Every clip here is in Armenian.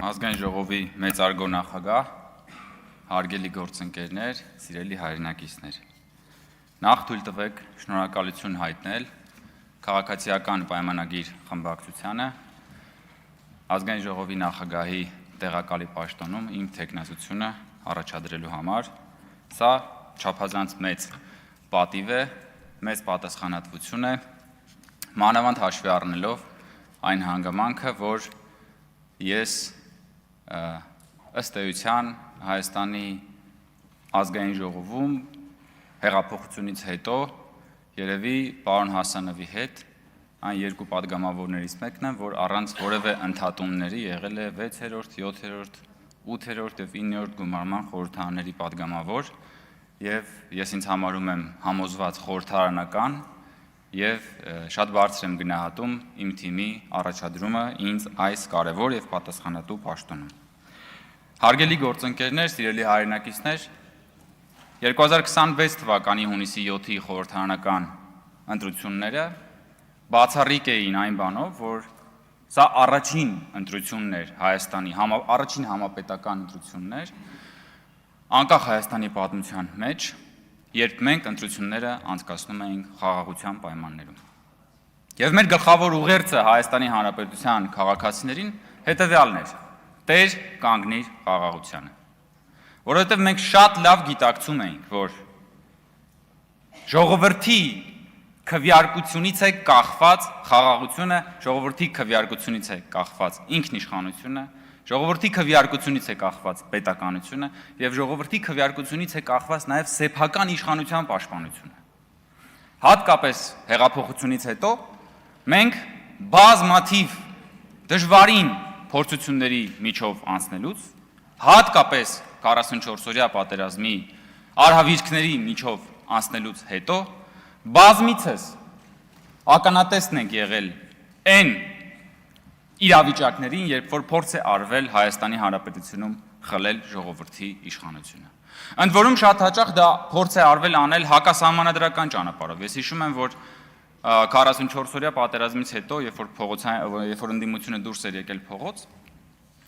Ազգային ժողովի մեծարգո նախագահ, հարգելի գործընկերներ, սիրելի հայրենակիցներ։ Նախ թույլ տվեք շնորհակալություն հայտնել քաղաքացիական պայմանագիր խմբակցությանը, Ազգային ժողովի նախագահի տեղակալի պաշտոնում իմ թեկնածությունը առաջադրելու համար։ Սա չափազանց մեծ պատիվ է, մեծ պատասխանատվություն է, մանավանդ հաշվի առնելով այն հանգամանքը, որ ես ըստ էության Հայաստանի ազգային ժողովում հեղափոխությունից հետո երևի պարոն Հասանովի հետ այն երկու պատգամավորներից մեկն եմ, որ առանց որևէ ընդհատումների եղել է 6-րդ, 7-րդ, 8-րդ եւ 9-րդ գումարման խորհրդարանների պատգամավոր եւ ես ինձ համարում եմ համոզված խորհրդարանական եւ շատ բարձր եմ գնահատում իմ թիմի առաջադրումը ինձ այս կարևոր եւ պատասխանատու պաշտոնում։ Հարգելի գործընկերներ, սիրելի հայրենակիցներ, 2026 թվականի հունիսի 7-ի խորհրդարանական ընտրությունները բացառիկ էին այն բանով, որ սա առաջին ընտրությունն էր Հայաստանի առաջին համապետական ընտրությունն էր անկախ Հայաստանի պատմության մեջ, երբ մենք ընտրությունները անցկացնում էինք խաղաղության պայմաններում։ Եվ մեր գլխավոր ուղերձը Հայաստանի Հանրապետության քաղաքացիներին հետևյալն էր. Տեր կանգնիր խաղաղությանը։ Որովհետև մենք շատ լավ գիտակցում էինք, որ ժողովրդի քվեարկությունից է կախված խաղաղությունը, ժողովրդի քվեարկությունից է կախված ինքնիշխանությունը, ժողովրդի քվեարկությունից է կախված պետականությունը եւ ժողովրդի քվեարկությունից է կախված նաեւ սեփական իշխանության պաշտպանությունը։ Հատկապես հեղափոխությունից հետո մենք բազմաթիվ դժվարին փորձությունների միջով անցնելուց, հատկապես 44-օրյա պատերազմի արհավիրքների միջով անցնելուց հետո բազմիցս ականատեսն ենք եղել այն իրավիճակներին, երբ որ փորձ է արվել Հայաստանի Հանրապետությունում խլել ժողովրդի իշխանությունը։ Ընդ որում շատ հաճախ դա փորձ է արվել անել հակասահմանադրական ճանապարհով։ Ես հիշում եմ, որ 44-օրյա պատերազմից հետո, երբ որ ընդդիմությունը դուրս էր եկել փողոց,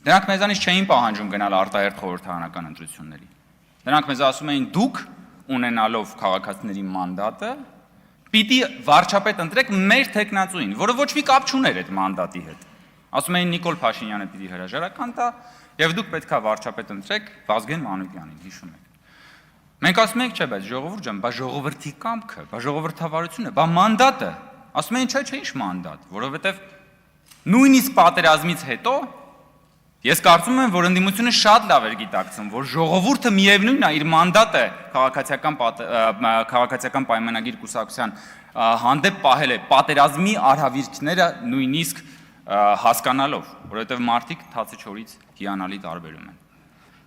նրանք մեզանից չէին պահանջում գնալ արտահերթ խորհրդարանական ընտրությունների։ Նրանք մեզ ասում էին՝ դուք ունենալով քաղաքացիների մանդատը, պիտի վարչապետ ընտրեք մեր թեկնածուին, որը ոչ մի կապ չուներ այդ մանդատի հետ։ Ասում էին Նիկոլ Փաշինյանը պիտի հրաժարական տա, եւ դուք պետքա վարչապետ ընտրեք Վազգեն Մանուկյանին, հիշում եք։ Մենք ասում ենք, չէ, բայց ժողովուրդ ջան, բա ժողովրդի կամքը, բա ժողովրդավարությունը, բա մանդատը։ Ասում էին, չէ, ինչ մանդատ, որովհետեւ նույնիսկ պատերազմից հետո ես կարծում եմ, որ ընդդիմությունը շատ լավ էր գիտակցում, որ ժողովուրդը միևնույնն է իր մանդատը քաղաքացիական պայմանագիր կուսակցության հանդեպ պահել է պատերազմի արհավիրքները նույնիսկ հասկանալով, որովհետև մարդիկ թացի չորից հիանալի տարբերում են։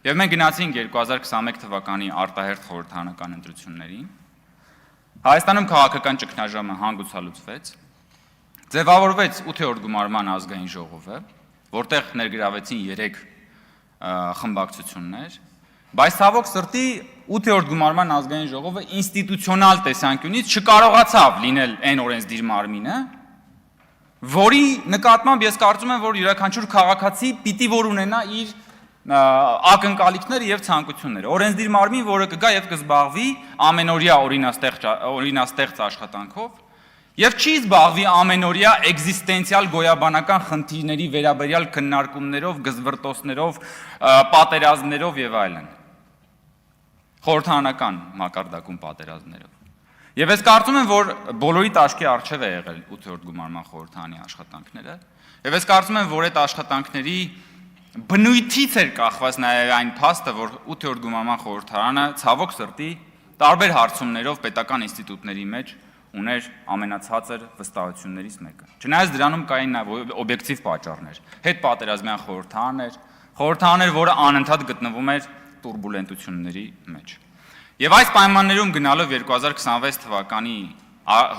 Եվ մենք գնացինք 2021 թվականի արտահերթ խորհրդարանական ընտրություններին, Հայաստանում քաղաքական ճգնաժամը հանգուցալուծվեց, ձևավորվեց 8-րդ գումարման ազգային ժողովը, որտեղ ներգրավեցին 3 խմբակցություններ, բայց ցավոք սրտի 8-րդ գումարման ազգային ժողովը ինստիտուցիոնալ տեսանկյունից չկարողացավ լինել այն օրենսդիր մարմինը, որի նկատմամբ ես կարծում եմ, որ յուրաքանչյուր քաղաքացի պիտի որ ունենա իր ակնկալիքները եւ ցանկությունները։ Օրենսդիր մարմին, որը կգա եւ կզբաղվի ամենօրյա օրինաստեղծ աշխատանքով եւ չի զբաղվի ամենօրյա էգզիստենցիալ գոյաբանական խնդիրների վերաբերյալ քննարկումներով, գզվրտոցներով, պատերազմներով եւ այլն։ Խորհրդարանական մակարդակում պատերազմներով։ Եվ ես կարծում եմ, որ բոլորի տաշկի առջև է եղել 8-րդ գումարման խորհրդարանի աշխատանքները, եւ ես կարծում եմ, որ այդ աշխատանքների բնույթից էր կախված նաեւ այն փաստը, որ 8-րդ գումարման խորհրդարանը ցավոք սրտի տարբեր հարցումներով պետական ինստիտուտների մեջ ուներ ամենացածր վստահություններից մեկը։ Չնայած դրանում կային նաեւ օբյեկտիվ պատճառներ։ Հետպատերազմյան խորհրդարան էր, որը անընդհատ գտնվում էր տուրբուլենտությունների մեջ։ Եվ այս պայմաններում գնալով 2026 թվականի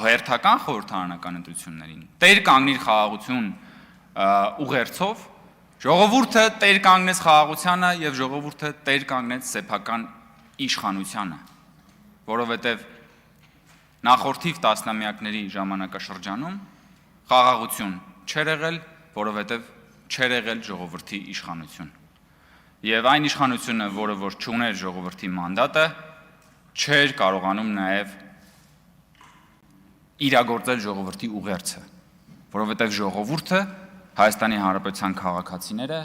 հերթական խորհրդարանական ընտրություններին տեր կանգնիր խաղաղություն ուղերձով ժողովուրդը տեր կանգնեց խաղաղությանը եւ ժողովուրդը տեր կանգնեց սեփական իշխանությանը, որովհետեւ նախորդիվ տասնամյակների ժամանակաշրջանում խաղաղություն չէր եղել, որովհետեւ չէր եղել ժողովրդի իշխանություն։ Եվ այն իշխանությունը, որը որ չուներ ժողովրդի մանդատը, չէր կարողանում նաև իրագործել ժողովրդի ուղերձը, որովհետև ժողովուրդը, Հայաստանի Հանրապետության քաղաքացիները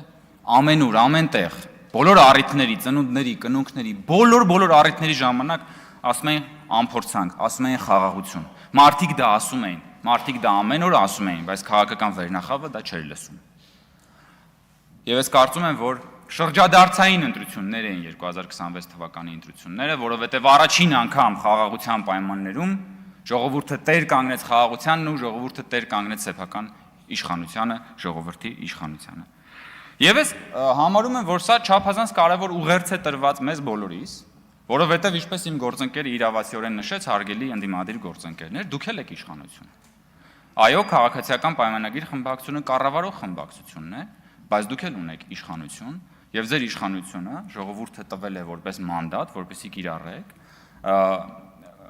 ամենուր, ամենտեղ, բոլոր առիթների, ծնունդների, կնունքների, բոլոր առիթների ժամանակ ասում էին անփորձանք, ասում էին խաղաղություն։ Մարդիկ դա ասում էին, մարդիկ դա ամեն օր ասում էին, բայց քաղաքական վերնախավը դա չէր լսում։ Եվ ես կարծում եմ, որ շրջադարձային ընտրություններ էին 2026 թվականի ընտրությունները, որովհետև առաջին անգամ խաղաղության պայմաններում ժողովուրդը տեր կանգնեց խաղաղությանն ու ժողովուրդը տեր կանգնեց սեփական իշխանությանը, ժողովրդի իշխանությանը։ Եվ ես համարում եմ, որ սա չափազանց կարևոր ուղերձ է տրված մեզ բոլորիս, որովհետև ինչպես իմ գործընկերը իրավացիորեն նշեց, հարգելի ընդդիմադիր գործընկերներ, դուք էլ եք իշխանություն։ Այո, քաղաքացիական պայմանագիր խմբակցությունը կառավարող խմբակցությունն է, բայց դուք էլ ունեք իշխանություն, եւ ձեր իշխանությունը ժողովուրդը տվել է որպես մանդատ, որպեսզի կիրառեք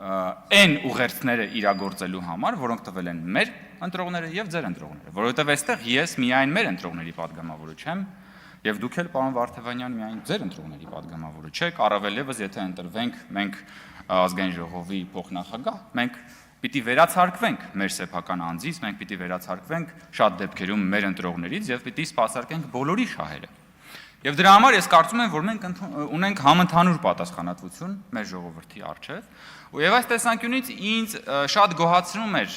այն ուղերձները իրագործելու համար, որոնք տվել են մեր ընտրողները եւ ձեր ընտրողները, որովհետեւ այստեղ ես միայն մեր ընտրողների падգամավորը չեմ, եւ դուք էլ պարոն Վարդևանյան միայն ձեր ընտրողների падգամավորը չեք, առավել եւս եթե ընտրվենք մենք ազգային ժողովի փոխնախագահ, մենք պիտի վերացարկվենք մեր սեփական անձից, մենք պիտի վերացարկվենք շատ դեպքերում մեր ընտրողներից եւ պիտի սպասարկենք բոլորի շահերը։ Եվ դրա համար ես կարծում եմ, որ մենք ունենք համընդհանուր պատասխանատվություն մեր ժողովրդի առջև, եւ այս տեսանկյունից ինձ շատ գոհացնում էր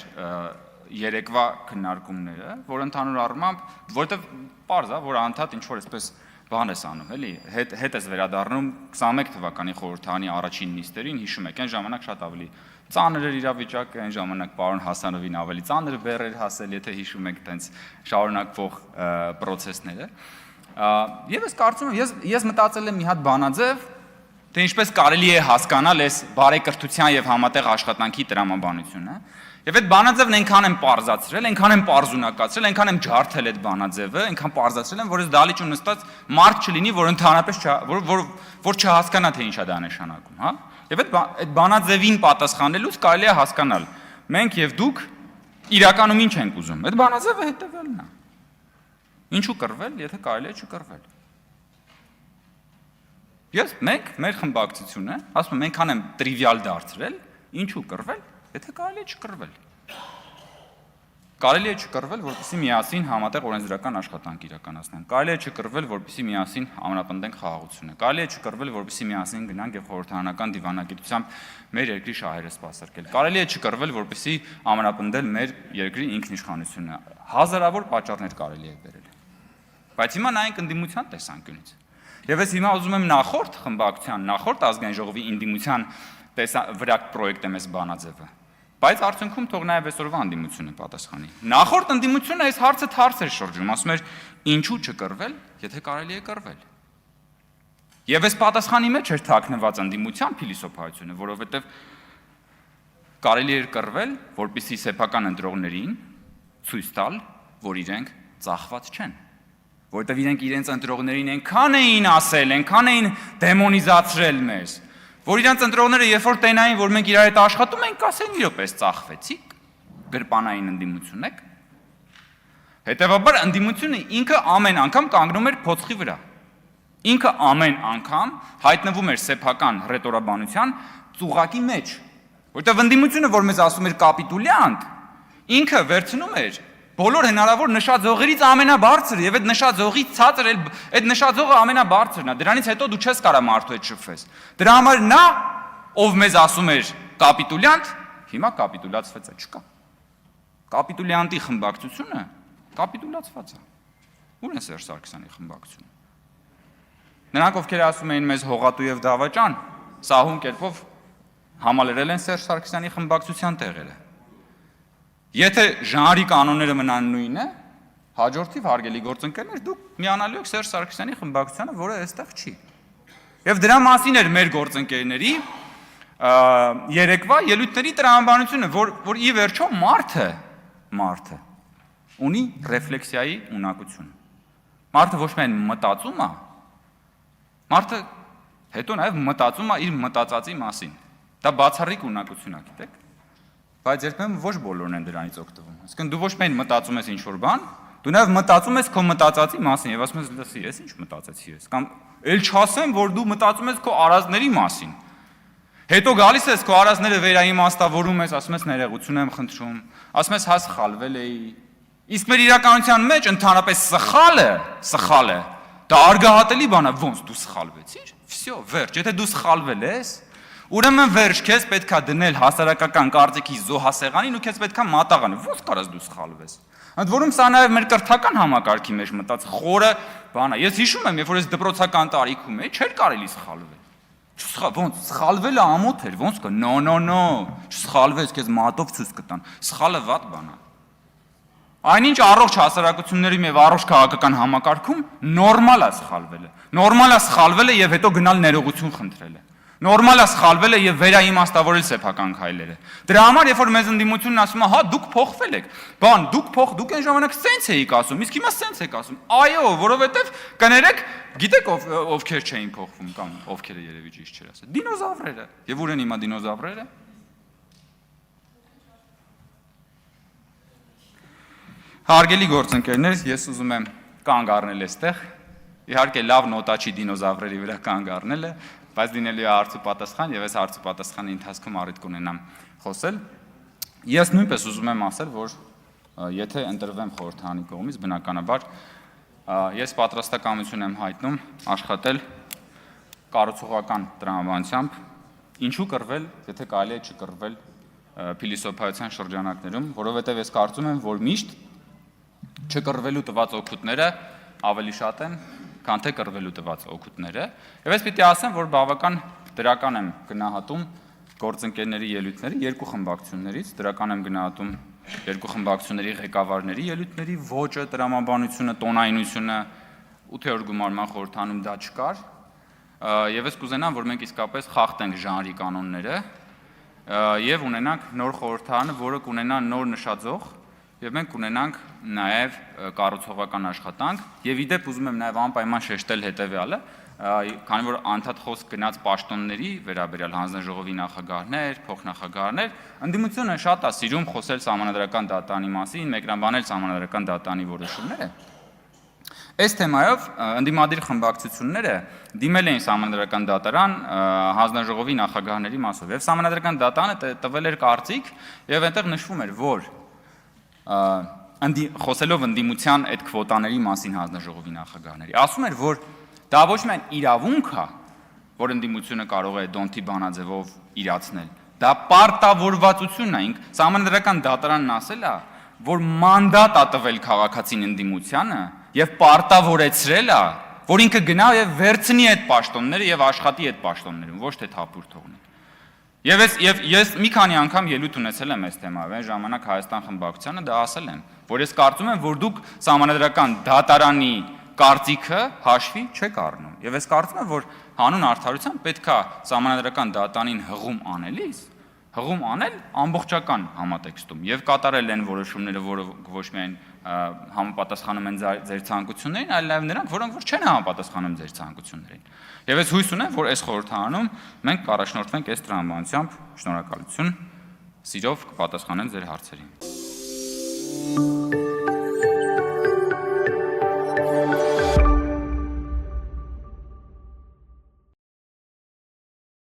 երեկվա քննարկումները, որ ընդհանուր առմամբ, որովհետեւ պարզ է, որ անդադ ինչ որ այսպես բան ես անում, էլի, հետ ես վերադառնում 21 թվականի խորհրդարանի առաջին նիստերին, հիշում եք, այն ժամանակ շատ ավելի ծանր էր իրավիճակը, այն ժամանակ պարոն Հասանովին ավելի ծանր բեռ էր հասել, եթե հիշում եք տենց շարունակվող process-ները։ Եվ ես կարծում եմ, ես մտածել եմ մի հատ բանաձև, թե ինչպես կարելի է հասկանալ այս բարեկրթության եւ համատեղ աշխատանքի տրամաբանությունը։ Եվ այդ բանաձևն այնքան եմ պարզացրել, այնքան եմ պարզունակացրել, այնքան եմ ջարդել այդ բանաձևը, այնքան պարզացրել եմ, որ ես դալիճ ու նստած մարդ չլինի, որ ընդհանրապես որ չհասկանա թե ինչ է դա նշանակում, հա։ Եվ այդ բանաձևին պատասխանելուց կարելի է հասկանալ, մենք եւ դուք իրականում ինչ ենք ուզում։ Այդ բանաձևը հետեւելն է։ Ինչու կռվել, եթե կարելի է չկռվել։ Մենք մեր խմբակցությունը, ասում եմ, այնքան եմ տրիվիալ դարձրել, ինչու կռվել, եթե կարելի է չկռվել։ Կարելի է չկռվել, որպեսզի միասին համատեղ օրենսդրական աշխատանք իրականացնենք։ Կարելի է չկռվել, որպեսզի միասին ամրապնդենք խաղաղությունը։ Կարելի է չկռվել, որպեսզի միասին գնանք եւ խորհրդարանական դիվանագիտությամբ մեր երկրի շահերը սպասարկել։ Կարելի է չկռվել, որպեսզի ամրապնդել մեր երկրի ինքնիշխանությունը։ Հազարավոր պատճառներ կարելի է բերել։ Բայց հիմա նայենք ընդդիմության տեսանկյունից։ Եվ ես հիմա ուզում եմ նախորդ խմբակցության, նախորդ ազգային ժողովի ընդդիմության վրա պրոյեկտեմ այս բանաձևը։ Բայց արդյունքում թող նաև այսօրվա ընդդիմությունը պատասխանի։ Նախորդ ընդդիմությունը այս հարցը թարս էր շրջում, ասում էր ինչու չկռվել, եթե կարելի է կռվել։ Եվ այս պատասխանի մեջ էր թաքնված ընդդիմության փիլիսոփայությունը, որովհետև կարելի էր կռվել, որպեսզի սեփական ընտրողներին ցույց տալ, որ իրենք ծախված չեն։ Որովհետև իրենք իրենց ընտրողներին այնքան էին ասել, այնքան էին դեմոնիզացրել մեզ, որ իրենց ընտրողները երբ որ տենային, որ մենք իրար հետ աշխատում ենք, ասեն իրոք ծախվեցիք, գրպանային ընդդիմություն եք։ Հետևաբար ընդդիմությունը ինքը ամեն անգամ կանգնում էր փոცხի վրա։ Ինքը ամեն անգամ հայտնվում էր սեփական ռետորաբանության ծուղակի մեջ, որովհետև ընդդիմությունը, որ մեզ ասում էր կապիտուլյանտ, ինքը վերցնում էր բոլոր հնարավոր նշաձողերից ամենաբարձր եւ այդ նշաձողից ցածր այդ նշաձողը ամենաբարձրն է։ Դրանից հետո դու չես կարա մարդու հետ շփվես։ Դրա համար նա, ով մեզ ասում էր կապիտուլյանտ, հիմա կապիտուլացված է, չկա։ Կապիտուլյանտի խմբակցությունը կապիտուլացված է։ Ո՞ւր է Սերժ Սարգսյանի խմբակցությունը։ Նրանք, ովքեր ասում էին մեզ հողատու եւ դավաճան, սահուն կերպով համալրել են Սերժ Սարգսյանի խմբակցության տեղերը։ Եթե ժանրի կանոնները մնան նույնը, հաջորդիվ հարգելի գործընկերներ, դուք միանալու եք Սերժ Սարգսյանի խմբակցությանը, որը այստեղ չի։ Եվ դրա մասին էր մեր գործընկերների երեկվա ելույթների տրամաբանությունը, որ ի վերջո մարդը ունի ռեֆլեքսիայի ունակություն։ Մարդը ոչ միայն մտածում է, մարդը հետո նաև մտածում է իր մտածածի մասին։ Դա բացառիկ ունակություն է, գիտեք։ Բայց երբեմն ոչ բոլորն են դրանից օգտվում։ Այսինքն դու ոչ միայն մտածում ես ինչ-որ բան, Դու նաև մտածում ես քո մտածածի մասին եւ ասում ես, լսի, ես ինչ մտածեցի ես, կամ ել չասեմ, որ դու մտածում ես քո արածների մասին։ Հետո գալիս ես քո արածները վերաիմաստավորում ես, ասում ես ներողություն եմ խնդրում, ասում ես հա սխալվել էի։ Իսկ մեր իրականության մեջ ընդհանրապես սխալ է։ Դա արգահատելի բան է, ոնց դու սխալվեցիր։ Վсё, վերջ, եթե դու սխալվել ես, ուրեմն վերջ, քեզ պետքա դնել հասարակական կարծիքի զոհասեղանին ու քեզ պետքա մատաղանը, ոնց կարաս դու սխալվես։ Ընդ որում սա նաև մեր կրթական համակարգի մեջ մտած խորը բան է։ Ես հիշում եմ, երբ որ ես դպրոցական տարիքում էի, չէր կարելի սխալվել։ Ոնց սխալվելը ամոթ էր, ոնց կա, no, չսխալվես, քեզ մատով ցույց կտան։ Սխալը վատ բան է։ Այնինչ առողջ հասարակությունների եւ առողջ քաղաքական համակարգում նորմալ է սխալվելը։ Նորմալ է սխալվելը եւ հետո գնալ ներողություն խնդրելը։ Նորմալ է սխալվելը եւ վերաիմաստավորել սեփական քայլերը։ Դրա համար երբ որ մեզ ընդդիմությունն ասում է, հա դուք փոխվել եք, դուք այն ժամանակ սենց էիք ասում, իսկ հիմա սենց եք ասում։ Այո, որովհետեւ կներեք, գիտեք ովքեր չէին փոխվում կամ ովքերը երևի ճիշտ չէր ասել։ Դինոզավրերը։ Եվ ուր են հիմա դինոզավրերը։ Հարգելի գործընկերներ, ես ուզում եմ կանգ առնել այստեղ։ Իհարկե լավ նոտա չի դինոզավրերի վրա կանգ առնելը, բայց լինելու է հարց ու պատասխան եւ այս հարց ու պատասխանի ընթացքում առիթ կունենամ խոսել։ Ես նույնպես ուզում եմ ասել, որ եթե ընտրվեմ խորհրդարանի կողմից, բնականաբար ես պատրաստակամություն եմ հայտնում աշխատել կառուցողական տրամաբանությամբ, ինչու կռվել, եթե կարելի է չկռվել փիլիսոփայության շրջանակներում, որովհետեւ ես կարծում եմ, որ միշտ չկռվելու տված օգուտները ավելի շատ են, քան թե կռվելու տված օգուտները, եւ ես պիտի ասեմ, որ բավական դրական եմ գնահատում գործընկերների ելույթների երկու խմբակցություններից, դրական եմ գնահատում երկու խմբակցությունների ղեկավարների ելույթների ոճը, տրամաբանությունը, տոնայնությունը, 8-րդ գումարման խորհրդանում դա չկար, եւ ես կուզենամ, որ մենք իսկապես խախտենք ժանրի կանոնները եւ ունենանք նոր խորհրդարանը, որը կունենա նոր նշաձող եւ մենք կունենանք նաեւ կառուցողական աշխատանք եւ իդեպ ուզում եմ նաեւ անպայման շեշտել հետեւյալը, քանի որ անդադ խոսք գնաց պաշտոնների վերաբերյալ հանձնաժողովի նախագահներ, փոխնախագահներ, ընդդիմությունը շատ է սիրում խոսել սահմանադրական դատարանի մասին, մեկնաբանել սահմանադրական դատարանի որոշումները։ Այս թեմայով ընդդիմադիր խմբակցությունները դիմել էին սահմանադրական դատարան հանձնաժողովի նախագահների մասով եւ սահմանադրական դատարանը տվել էր կարծիք եւ այնտեղ նշվում էր, որ խոսելով ընդդիմության այդ քվոտաների մասին հանձնաժողովի նախագահների, ասում էր, որ դա ոչ միայն իրավունք է, որ ընդդիմությունը կարող է դոնթի բանաձևով իրացնել, դա պարտավորվածություն է, ինք սահմանադրական դատարանն ասել է, որ մանդատ է տվել քաղաքացին ընդդիմությանը եւ պարտավորեցրել է, որ ինքը գնա եւ վերցնի այդ պաշտոնները եւ աշխատի այդ պաշտոններում, ոչ թե թափուր թողնի։ Եվ ես մի քանի անգամ ելույթ ունեցել եմ այս թեմայով, այն ժամանակ Հայաստան խմբակցությանը դա ասել եմ, որ ես կարծում եմ, որ դուք սահմանադրական դատարանի կարծիքը հաշվի չեք առնում։ Եվ ես կարծում եմ, որ հանուն արդարության պետքա սահմանադրական դատարանին հղում անել ամբողջական համատեքստում եւ կատարել են որոշումները, որը ոչ միայն համապատասխանում են ձեր ցանկություններին, այլ նաեւ նրանք, որոնք որ չեն համապատասխանում ձեր ցանկություններին։ Եվ ես հույս ունեմ, որ այս խորհրդարանում մենք կառաջնորդվենք այս տրամաբանությամբ, շնորհակալություն, սիրով կպատասխանենք ձեր հարցերին։